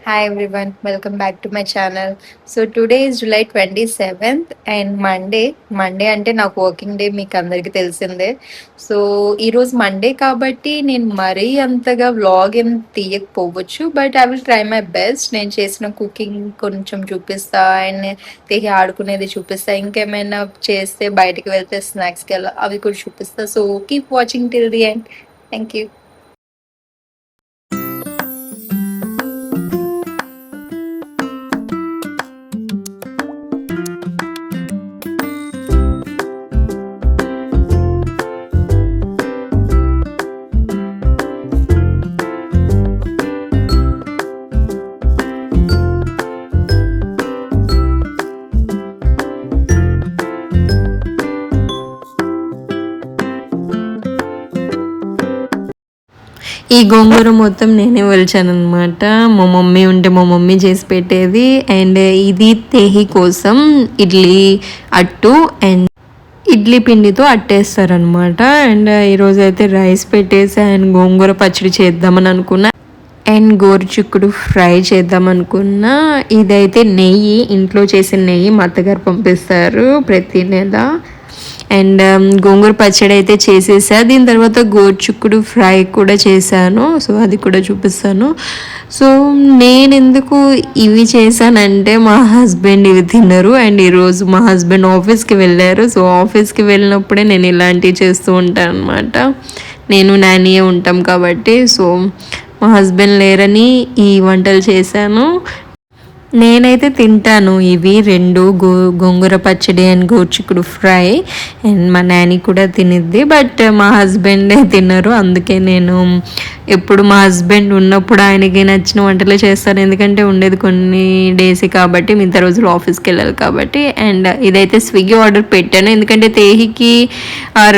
Hi everyone, welcome back to my channel. So today is July 27th and Monday అంటే నాకు working day మీకు అందరికీ తెలిసిందే. So ఈరోజు మండే కాబట్టి నేను మరీ అంతగా వ్లాగ్ ఏం తీయకపోవచ్చు, but I will try my best. నేను చేసిన కుకింగ్ కొంచెం చూపిస్తా అండ్ తెగి ఆడుకునేది చూపిస్తా, ఇంకేమైనా చేస్తే బయటికి వెళ్తే స్నాక్స్కి వెళ్ళా అవి కూడా చూపిస్తా. So keep watching till the end. Thank you. ఈ గోంగూర మొత్తం నేనే ఒలిచాను అనమాట. మా మమ్మీ ఉంటే మా మమ్మీ చేసి పెట్టేది. అండ్ ఇది తెహి కోసం ఇడ్లీ అట్టు అండ్ ఇడ్లీ పిండితో అట్టేస్తారనమాట. అండ్ ఈరోజు అయితే రైస్ పెట్టేసి అండ్ గోంగూర పచ్చడి చేద్దామని అనుకున్నా అండ్ గోరుచిక్కుడు ఫ్రై చేద్దాం అనుకున్నా. ఇదైతే నెయ్యి, ఇంట్లో చేసిన నెయ్యి మా అత్తగారు పంపిస్తారు ప్రతి నెల. అండ్ గోంగూర పచ్చడి అయితే చేసేసా. దీని తర్వాత గోరుచిక్కుడు ఫ్రై కూడా చేశాను. సో అది కూడా చూపిస్తాను. సో నేను ఎందుకు ఇవి చేశానంటే మా హస్బెండ్ ఇవి తిన్నారు అండ్ ఈరోజు మా హస్బెండ్ ఆఫీస్కి వెళ్ళారు. సో ఆఫీస్కి వెళ్ళినప్పుడే నేను ఇలాంటివి చేస్తూ ఉంటాను అనమాట. నేను నానియే ఉంటాం కాబట్టి. సో మా హస్బెండ్ లేరని ఈ వంటలు చేశాను. నేనైతే తింటాను ఇవి రెండు, గోంగూర పచ్చడి అండ్ గోరుచిక్కుడు ఫ్రై. అండ్ మా నాని కూడా తినిద్ది, బట్ మా హస్బెండే తిన్నారు. అందుకే నేను ఎప్పుడు మా హస్బెండ్ ఉన్నప్పుడు ఆయనకి నచ్చిన వంటలే చేస్తాను, ఎందుకంటే ఉండేది కొన్ని డేస్ కాబట్టి, మిగతా రోజులు ఆఫీస్కి వెళ్ళాలి కాబట్టి. అండ్ ఇదైతే స్విగ్గీ ఆర్డర్ పెట్టాను, ఎందుకంటే తేహికి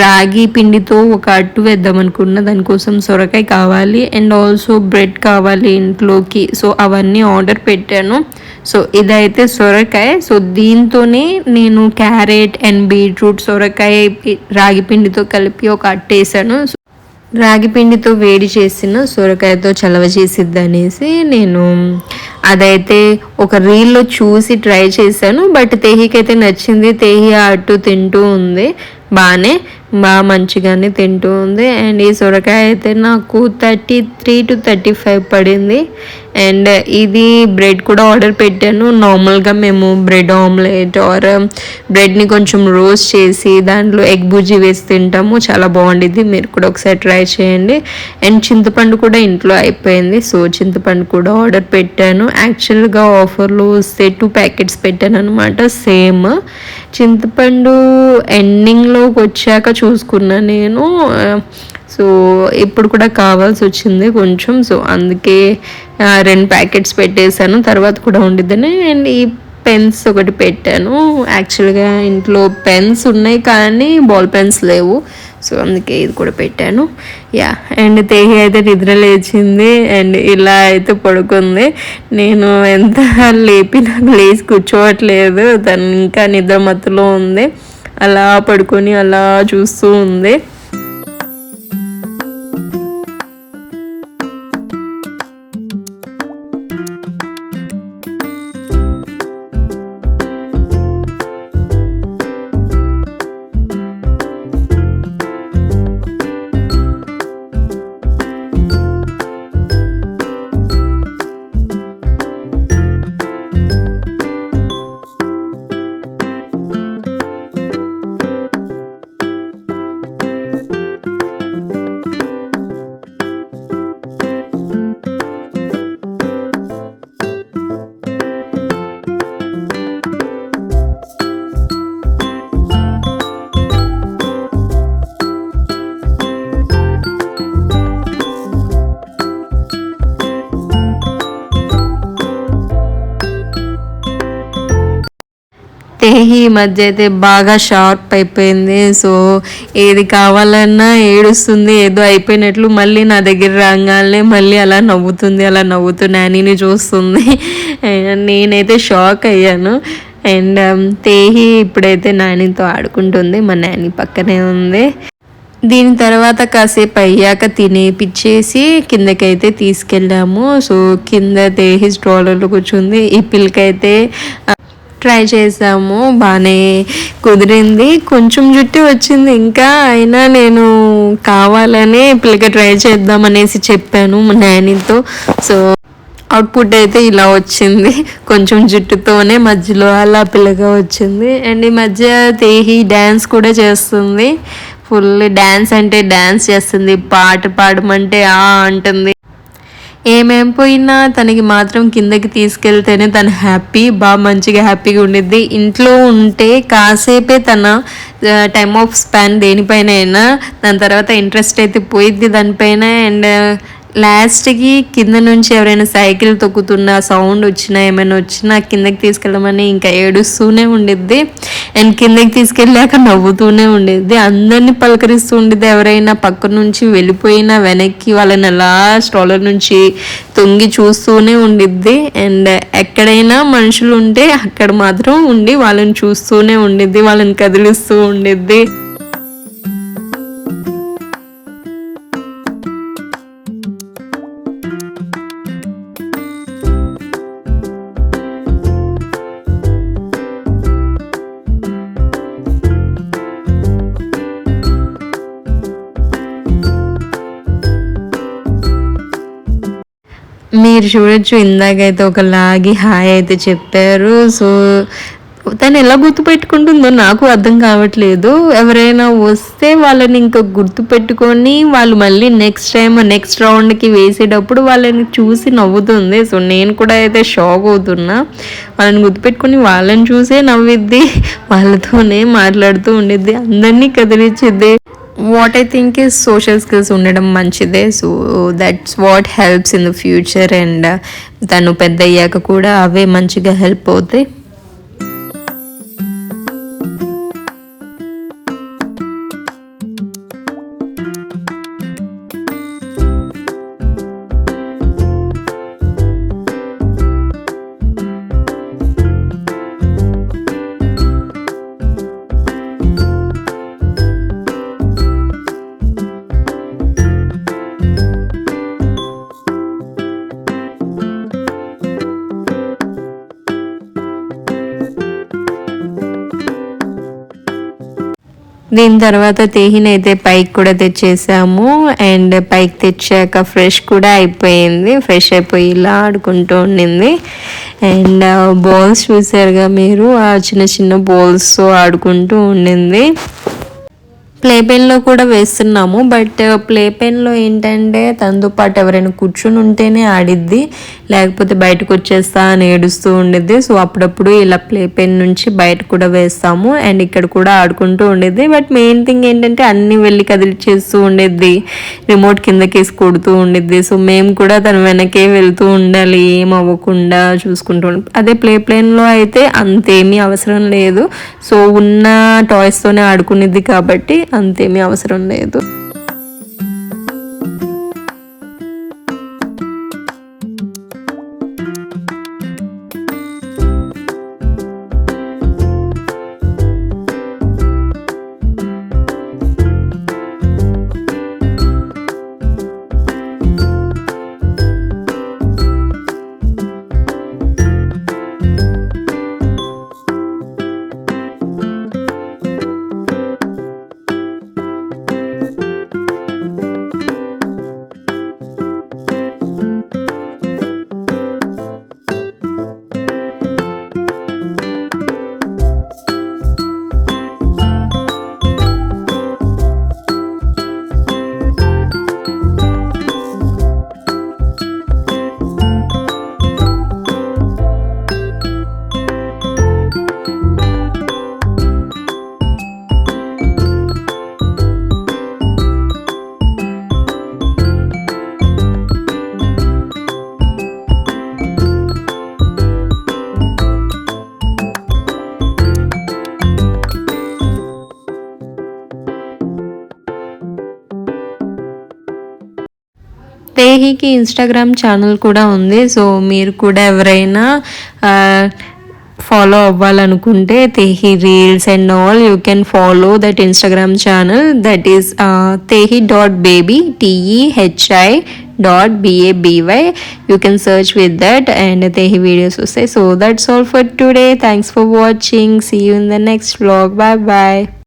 రాగి పిండితో ఒక అట్టు వేద్దాం అనుకున్నా. దానికోసం సొరకాయ కావాలి అండ్ ఆల్సో బ్రెడ్ కావాలి ఇంట్లోకి. సో అవన్నీ ఆర్డర్ పెట్టాను. సో ఇదైతే సొరకాయ. సో దీంతోనే నేను క్యారెట్ అండ్ బీట్రూట్, సొరకాయ రాగి పిండితో కలిపి ఒక అట్టేసాను. రాగి పిండితో వేడి చేసిన సొరకాయతో చలవ చేసిద్ది అనేసి నేను అదైతే ఒక రీల్లో చూసి ట్రై చేశాను. బట్ తేహికైతే నచ్చింది. తేహి ఆ అట్టు తింటూ ఉంది, బాగా మంచిగానే తింటూ ఉంది. అండ్ ఈ సొరకాయ అయితే నాకు 33 to 35 పడింది. అండ్ ఇది బ్రెడ్ కూడా ఆర్డర్ పెట్టాను. నార్మల్గా మేము బ్రెడ్ ఆమ్లెట్ ఆర్ బ్రెడ్ని కొంచెం రోస్ట్ చేసి దాంట్లో ఎగ్ బుజ్జి వేసి తింటాము, చాలా బాగుండిద్ది. మీరు కూడా ఒకసారి ట్రై చేయండి. అండ్ చింతపండు కూడా ఇంట్లో అయిపోయింది. సో చింతపండు కూడా ఆర్డర్ పెట్టాను. యాక్చువల్గా ఆఫర్లో వస్తే 2 ప్యాకెట్స్ పెట్టాను అనమాట. సేమ్ చింతపండు ఎండింగ్లోకి వచ్చాక చూసుకున్నా నేను. సో ఇప్పుడు కూడా కావాల్సి వచ్చింది కొంచెం. సో అందుకే 2 ప్యాకెట్స్ పెట్టేశాను, తర్వాత కూడా ఉండిద్దని. అండ్ ఈ పెన్స్ ఒకటి పెట్టాను. యాక్చువల్గా ఇంట్లో పెన్స్ ఉన్నాయి కానీ బాల్ పెన్స్ లేవు, సో అందుకే ఇది కూడా పెట్టాను. యా. అండ్ తేహి అయితే నిద్ర లేచింది అండ్ ఇలా అయితే పడుకుంది. నేను ఎంత లేపినా లేచి కూర్చోవట్లేదు, తను ఇంకా నిద్ర మత్తులో ఉంది. అలా పడుకొని అలా చూస్తూ ఉంది. తేహి ఈ మధ్య అయితే బాగా షార్ప్ అయిపోయింది. సో ఏది కావాలన్నా ఏడుస్తుంది, ఏదో అయిపోయినట్లు మళ్ళీ నా దగ్గర రాగానే మళ్ళీ అలా నవ్వుతూ నానిని చూస్తుంది. నేనైతే షాక్ అయ్యాను. అండ్ తేహి ఇప్పుడైతే నానితో ఆడుకుంటుంది, మా నాని పక్కనే ఉంది. దీని తర్వాత కాసేపు అయ్యాక తినేపిచ్చేసి కిందకైతే తీసుకెళ్ళాము. సో కింద దేహి స్ట్రాలర్లో కూర్చుంది. ఈ పిల్లకైతే ట్రై చేసాము, బాగానే కుదిరింది. కొంచెం జుట్టు వచ్చింది ఇంకా, అయినా నేను కావాలనే పిల్లకి ట్రై చేద్దాం అనేసి చెప్పాను మా నానితో. సో అవుట్పుట్ అయితే ఇలా వచ్చింది, కొంచెం జుట్టుతోనే మధ్యలో అలా పిల్లగా వచ్చింది. అండ్ ఈ మధ్య తేహి డ్యాన్స్ కూడా చేస్తుంది, ఫుల్ డ్యాన్స్ అంటే డ్యాన్స్ చేస్తుంది, పాట పాడమంటే అంటుంది. ఏమేం పోయినా తనకి మాత్రం కిందకి తీసుకెళ్తేనే తను బాగా మంచిగా హ్యాపీగా ఉండిద్ది. ఇంట్లో ఉంటే కాసేపే తన టైమ్ ఆఫ్ స్పాన్ దేనిపైన అయినా, దాని తర్వాత ఇంట్రెస్ట్ అయితే పోయిద్ది దానిపైన. అండ్ లాస్ట్కి కింద నుంచి ఎవరైనా సైకిల్ తొక్కుతున్న సౌండ్ వచ్చినా ఏమైనా వచ్చినా కిందకి తీసుకెళ్ళమని ఇంకా ఏడుస్తూనే ఉండిద్ది. అండ్ కిందకి తీసుకెళ్ళాక నవ్వుతూనే ఉండేది, అందరినీ పలకరిస్తూ ఉండేది. ఎవరైనా పక్క నుంచి వెళ్ళిపోయినా వెనక్కి వాళ్ళని అలా స్ట్రాలర్ నుంచి తొంగి చూస్తూనే ఉండిద్ది. అండ్ ఎక్కడైనా మనుషులు ఉంటే అక్కడ మాత్రం ఉండి వాళ్ళని చూస్తూనే ఉండిద్ది, వాళ్ళని కదిలిస్తూ ఉండిద్ది. మీరు చూడొచ్చు, ఇందాకైతే ఒక లాగి హాయ్ అయితే చెప్పారు. సో తను ఎలా గుర్తుపెట్టుకుంటుందో నాకు అర్థం కావట్లేదు. ఎవరైనా వస్తే వాళ్ళని ఇంకా గుర్తుపెట్టుకొని వాళ్ళు మళ్ళీ నెక్స్ట్ టైం నెక్స్ట్ రౌండ్కి వేసేటప్పుడు వాళ్ళని చూసి నవ్వుతుంది. సో నేను కూడా అయితే షాక్ అవుతున్నా, వాళ్ళని గుర్తుపెట్టుకొని వాళ్ళని చూసే నవ్విద్ది, వాళ్ళతోనే మాట్లాడుతూ ఉండిద్ది, అందరినీ కదిలిచ్చిద్ది. What I think is social skills ఉండడం మంచిదే. So that's what helps in the future. And తను పెద్ద అయ్యాక కూడా అవే మంచిగా హెల్ప్ అవుతాయి. దీని తర్వాత తేహిని అయితే పైకి కూడా తెచ్చేసాము. అండ్ పైకి తెచ్చాక ఫ్రెష్ కూడా అయిపోయింది, ఫ్రెష్ అయిపోయి ఇలా ఆడుకుంటూ ఉండింది. అండ్ బాల్స్ చూసారుగా మీరు, ఆ చిన్న చిన్న బాల్స్తో ఆడుకుంటూ ఉండింది. ప్లే పెన్లో కూడా వేస్తున్నాము, బట్ ప్లే పెన్లో ఏంటంటే తనతో పాటు ఎవరైనా కూర్చుని ఉంటేనే ఆడిద్ది, లేకపోతే బయటకు వచ్చేస్తా అని ఏడుస్తూ ఉండిద్ది. సో అప్పుడప్పుడు ఇలా ప్లే పెన్ నుంచి బయట కూడా వేస్తాము. అండ్ ఇక్కడ కూడా ఆడుకుంటూ ఉండేది. బట్ మెయిన్ థింగ్ ఏంటంటే అన్నీ వెళ్ళి కదిలిచేస్తూ ఉండేది, రిమోట్ కిందకేసి కొడుతూ ఉండిద్ది. సో మేము కూడా తన వెనకే వెళ్తూ ఉండాలి, ఏం అవ్వకుండా చూసుకుంటూ. అదే ప్లే ప్లేన్లో అయితే అంతేమీ అవసరం లేదు. సో ఉన్న టాయ్స్తోనే ఆడుకునేది కాబట్టి అంతేమీ అవసరం లేదు. తేహికి ఇన్స్టాగ్రామ్ ఛానల్ కూడా ఉంది. సో మీరు కూడా ఎవరైనా ఫాలో అవ్వాలనుకుంటే Tehi reels and all you can follow that Instagram channel that is tehi.baby TEHI.BABY. You can search with that and tehi videos వస్తాయి. So that's all for today. Thanks for watching. See you in the next vlog. Bye bye.